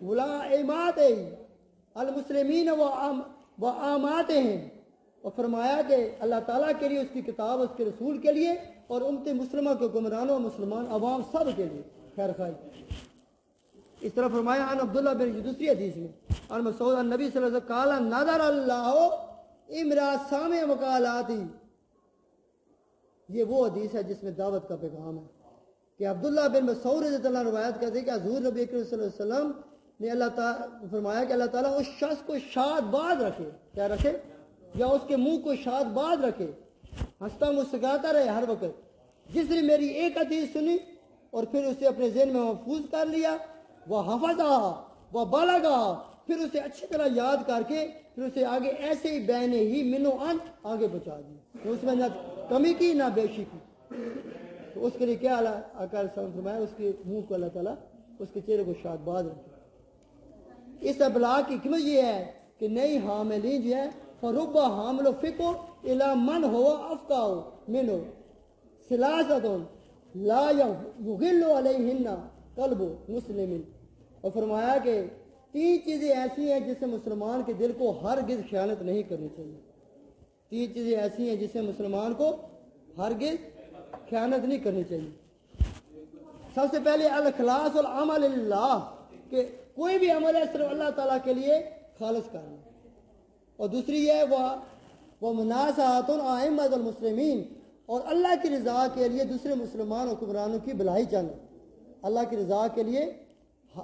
वलाइमात अलमुस्लिमीन व आमात हैं, और फरमाया कि अल्लाह ताला के लिए, उसकी किताब, उसके रसूल के लिए, और उम्मत मुस्लिमा के गुमरानों मुसलमान अवाम सब के लिए खैर खाई। इस तरह फरमाया अन अब्दुल्ला बिन, दूसरी हदीस में अन मसूद अन नबी सल्लल्लाहु अलैहि वसल्लम काला नदर अल्लाह इमरा सामे मकालाती। ये वो हदीस है जिसमें दावत का पैगाम है कि अब्दुल्ला बिन मसूद रज़ियल्लाहु अन्हु रवायत करते हैं कि हुज़ूर नबी करीम सल्लल्लाहु अलैहि वसल्लम ने अल्लाह ताला फरमाया कि अल्लाह ताला उस शख्स को शादबाद रखे, क्या रखे, या उसके मुंह को शादबाद रखे, हंसता मुस्कुराता रहे हर वक्त, जिसने मेरी एक हदीस सुनी और फिर उसे अपने ज़हन में महफूज कर लिया, वह हफज़ा वह बालगा, फिर उसे अच्छी तरह याद करके फिर उसे आगे ऐसे ही बहने ही मिनो अन आगे पहुंचा दिया, तो उसमें ना कमी की ना बेशी की। तो उसके लिए क्या आकार फरमाया, उसके मुंह को अल्लाह ताला उसके चेहरे को शादबाद रखे। इस अबलाग की हिकमत ये है कि नई हामिलीन जो है फरुब्बा हामिलो फिको इला मन हो अफकाओ मिनो सिलासतुन ला युगिल्लु अलैहिन्ना कल्बु मुस्लिमिन। और फरमाया कि 3 चीज़ें ऐसी हैं जिससे मुसलमान के दिल को हरगिज़ ख़यानत नहीं करनी चाहिए। 3 चीज़ें ऐसी हैं जिससे मुसलमान को हरगिज़ ख़यानत नहीं करनी चाहिए। सबसे पहले अल इखलास वल अमल लिल्लाह, कि कोई भी अमल है सिर्फ अल्लाह ताला के लिए खालिस करना। और दूसरी है वह मुनासातुन आइम्मतुल मुस्लिमीन, और अल्लाह की रज़ा के लिए दूसरे मुसलमान हुक्मरानों की भलाई चाहना, अल्लाह की रज़ा के लिए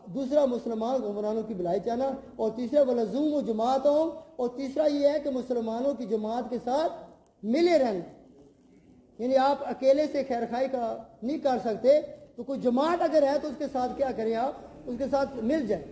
दूसरा मुसलमान हुक्मरानों की भलाई चाहना। और तीसरा वलज़ूम जमात हो, और तीसरा ये है कि मुसलमानों की जमात के साथ मिले रहना, यानी आप अकेले से खैर खाई का नहीं कर सकते, तो कोई जमात अगर है तो उसके साथ क्या करें, आप उसके साथ मिल जाए।